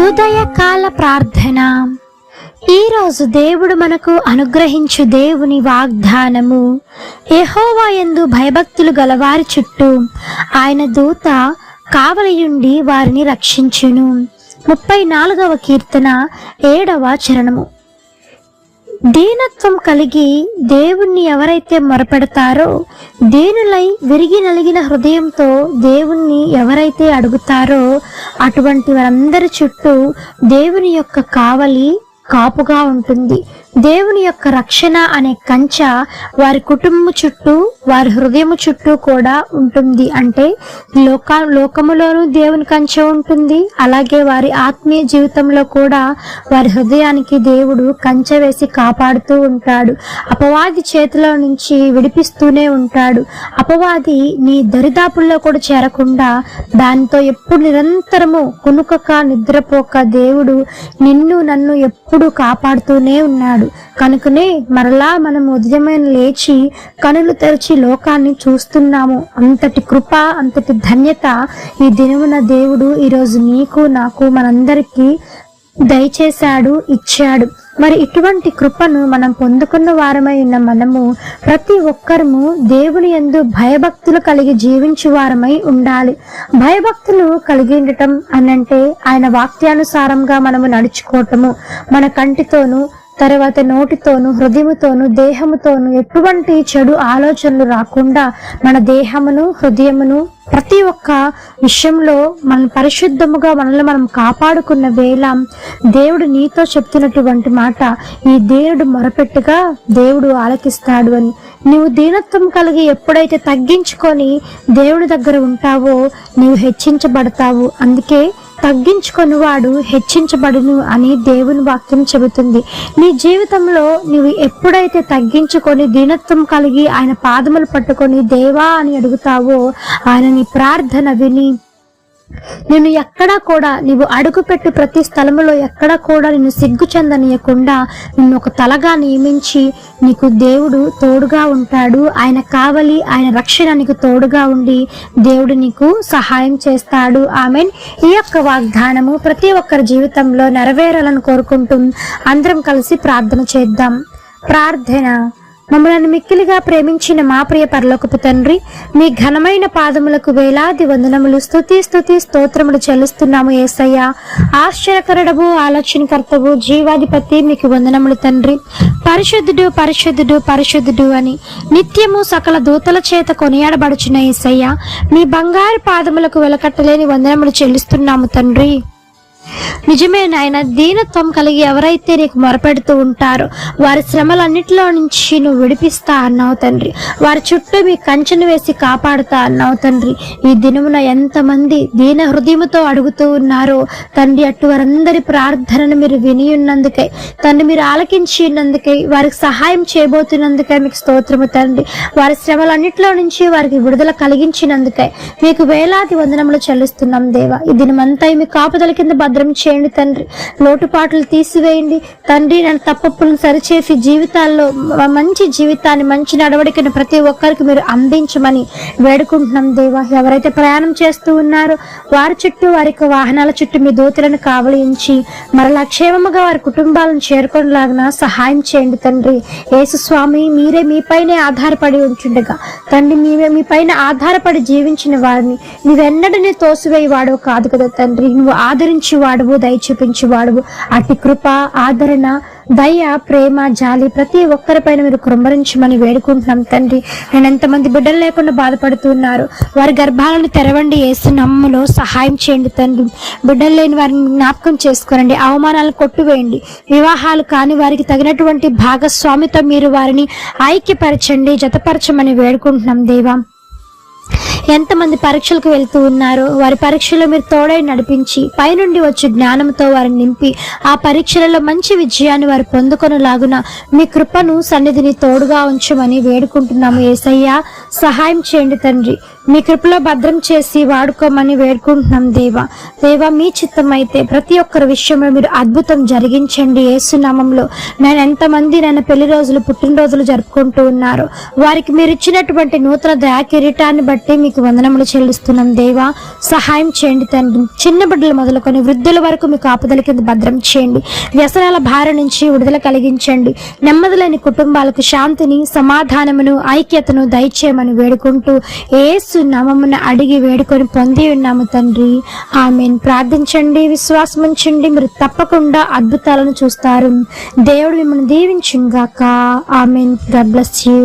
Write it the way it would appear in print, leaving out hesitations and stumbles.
ఉదయకాల ప్రార్థన. ఈరోజు దేవుడు మనకు అనుగ్రహించు దేవుని వాగ్దానము. యెహోవా యందు భయభక్తులు గలవారి చుట్టూ ఆయన దూత కావలియుండి వారిని రక్షించును. 34వ కీర్తన 7వ చరణము. దీనత్వం కలిగి దేవుణ్ణి ఎవరైతే మొరపెడతారో, దీనులై విరిగి నలిగిన హృదయంతో దేవుణ్ణి ఎవరైతే అడుగుతారో అటువంటి వారందరి చుట్టూ దేవుని యొక్క కావలి కాపుగా ఉంటుంది. దేవుని యొక్క రక్షణ అనే కంచె వారి కుటుంబం చుట్టూ, వారి హృదయము చుట్టూ కూడా ఉంటుంది. అంటే లోకములోనూ దేవుని కంచె ఉంటుంది, అలాగే వారి ఆత్మీయ జీవితంలో కూడా వారి హృదయానికి దేవుడు కంచె వేసి కాపాడుతూ ఉంటాడు. అపవాది చేతిలో నుంచి విడిపిస్తూనే ఉంటాడు. అపవాది నీ దరిదాపుల్లో కూడా చేరకుండా దానితో ఎప్పుడు నిరంతరము కునుకక నిద్రపోక దేవుడు నిన్ను నన్ను ఎప్పుడు కాపాడుతూనే ఉన్నాడు. కనుకనే మరలా మనం ఉదయమైన లేచి కనులు తెరిచి లోకాన్ని చూస్తున్నాము. అంతటి కృప, అంతటి ధన్యత ఈ దినమున దేవుడు ఈరోజు నీకు నాకు మనందరికీ దయచేశాడు, ఇచ్చాడు. మరి ఇటువంటి కృపను మనం పొందుకున్న వారమై ఉన్న మనము ప్రతి ఒక్కరము దేవుని యందు భయభక్తులు కలిగి జీవించు వారమై ఉండాలి. భయభక్తులు కలిగి ఉండటం అనంటే ఆయన వాక్యానుసారంగా మనము నడుచుకోవటము, మన కంటితోనూ తర్వాత నోటితోనూ హృదయముతోనూ దేహముతోనూ ఎటువంటి చెడు ఆలోచనలు రాకుండా మన దేహమును హృదయమును ప్రతి ఒక్క విషయంలో మనం పరిశుద్ధముగా మనల్ని మనం కాపాడుకున్న వేళ దేవుడు నీతో చెప్తున్నటువంటి మాట, ఈ దేవుడు మొరపెట్టుగా దేవుడు ఆలకిస్తాడు అని. నీవు దీనత్వం కలిగి ఎప్పుడైతే తగ్గించుకొని దేవుడి దగ్గర ఉంటావో నీవు హెచ్చించబడతావు. అందుకే తగ్గించుకొని వాడు హెచ్చించబడును అని దేవుని వాక్యం చెబుతుంది. నీ జీవితంలో నీవు ఎప్పుడైతే తగ్గించుకొని దీనత్వం కలిగి ఆయన పాదములు పట్టుకొని దేవా అని అడుగుతావో ఆయన నీ ప్రార్థన విని నిన్ను ఎక్కడా కూడా నీవు అడుగుపెట్టు ప్రతి స్థలములో ఎక్కడా కూడా నిన్ను సిగ్గు చెందనీయకుండా నిన్ను ఒక తలగా నియమించి నీకు దేవుడు తోడుగా ఉంటాడు. ఆయన కావలి, ఆయన రక్షణ నీకు తోడుగా ఉండి దేవుడు నీకు సహాయం చేస్తాడు. ఆమెన్. ఈ యొక్క వాగ్దానము ప్రతి ఒక్కరి జీవితంలో నెరవేరాలని కోరుకుంటూ అందరం కలిసి ప్రార్థన చేద్దాం. ప్రార్థన. మమ్మల్ని మిక్కిలిగా ప్రేమించిన మా ప్రియ పరలోకపు తండ్రి, మీ ఘనమైన పాదములకు వేలాది వందనములు, స్తుతి స్తోత్రములు చెల్లిస్తున్నాము యేసయ్య. ఆశ్చర్యకరుడవు, ఆలోచనకర్తవు, జీవాధిపతి మీకు వందనములు తండ్రి. పరిశుద్ధుడు పరిశుద్ధుడు పరిశుద్ధుడు అని నిత్యము సకల దూతల చేత కొనియాడబడుచున్న యేసయ్య, మీ బంగారు పాదములకు వెలకట్టలేని వందనములు చెల్లిస్తున్నాము తండ్రి. నిజమే నాయన, దీనత్వం కలిగి ఎవరైతే నీకు మొరపెడుతూ ఉంటారో వారి శ్రమలన్నిటిలో నుంచి నువ్వు విడిపిస్తా అన్నావు తండ్రి. వారి చుట్టూ మీ కంచెను వేసి కాపాడుతా అన్నావు తండ్రి. ఈ దినమున ఎంతమంది దీన హృదయముతో అడుగుతూ ఉన్నారో తండ్రి, అటు వారందరి ప్రార్థనను మీరు విని ఉన్నందుకై తండ్రి, మీరు ఆలకించి ఉన్నందుకై, వారికి సహాయం చేయబోతున్నందుకై మీకు స్తోత్రము తండ్రి. వారి శ్రమలన్నిటిలో నుంచి వారికి విడుదల కలిగించినందుకై మీకు వేలాది వందనములు చెల్లిస్తున్నాం దేవా. ఈ దినమంతా మీ కాపుదల కింద భద్రం చేయండి తండ్రి. లోటుపాట్లు తీసివేయండి తండ్రి. నన్ను తప్పులను సరిచేసి జీవితాల్లో మంచి జీవితాన్ని, మంచి నడవడికను ప్రతి ఒక్కరికి మీరు అందించమని వేడుకుంటున్నాం దేవా. ఎవరైతే ప్రయాణం చేస్తూ ఉన్నారో వారి చుట్టూ, వారి వాహనాల చుట్టూ మీ దూతలను కావలించి మరలా క్షేమముగా వారి కుటుంబాలను చేరుకునేలాగా సహాయం చేయండి తండ్రి. యేసు స్వామి, మీరే మీపైనే ఆధారపడి ఉంటుండగా తండ్రి, మీ పైన ఆధారపడి జీవించిన వారిని నువ్వెన్నడనే తోసివేయి వాడవు కాదు కదా తండ్రి. నువ్వు ఆదరించి వాడువు, దయ చూపించి వాడువు. అట్టి కృప, ఆదరణ, దయ, ప్రేమ, జాలి ప్రతి ఒక్కరిపైన మీరు కృంభరించమని వేడుకుంటున్నాం తండ్రి. నేను ఎంతమంది బిడ్డలు లేకుండా బాధపడుతున్నారు, వారి గర్భాలను తెరవండి యేసు నామములో సహాయం చేయండి తండ్రి. బిడ్డలు లేని వారిని జ్ఞాపకం చేసుకోనండి, అవమానాలను కొట్టువేయండి. వివాహాలు కాని వారికి తగినటువంటి భాగస్వామితో మీరు వారిని ఐక్యపరచండి, జతపరచమని వేడుకుంటున్నాం దేవా. ఎంతమంది పరీక్షలకు వెళ్తూ ఉన్నారో వారి పరీక్షలో మీరు తోడై నడిపించి పైనుండి వచ్చే జ్ఞానంతో వారిని నింపి ఆ పరీక్షలలో మంచి విజయాన్ని వారు పొందుకొనలాగున మీ కృపను సన్నిధిని తోడుగా ఉంచమని వేడుకుంటున్నాము యేసయ్య. సహాయం చేయండి తండ్రి. మీ కృపలో భద్రం చేసి వాడుకోమని వేడుకుంటున్నాం దేవా. దేవా, మీ చిత్తం అయితే ప్రతి ఒక్కరి విషయంలో మీరు అద్భుతం జరిగించండి యేసునామంలో. నేను ఎంతమంది నేను పెళ్లి రోజులు పుట్టినరోజులు జరుపుకుంటూ ఉన్నారు, వారికి మీరు ఇచ్చినటువంటి నూతన దయా కిరీటాన్ని బట్టి మీకు వందనములు చెల్లిస్తున్నాం దేవా. సహాయం చేయండి తండ్రి. చిన్న బిడ్డలు మొదలుకొని వృద్ధుల వరకు మీ కాపుదల కింద భద్రం చేయండి. వ్యసనాల భార నుంచి విడుదల కలిగించండి. నెమ్మది లేని కుటుంబాలకు శాంతిని, సమాధానమును, ఐక్యతను దయచేయమని వేడుకుంటూ యేసు నామమున అడిగి వేడుకొని పొంది ఉన్నాము తండ్రి. ఆమేన్. ప్రార్థించండి, విశ్వాసం ఉంచండి, మీరు తప్పకుండా అద్భుతాలను చూస్తారు. దేవుడు మిమ్మల్ని దీవించును గాక. ఆమేన్. God bless you.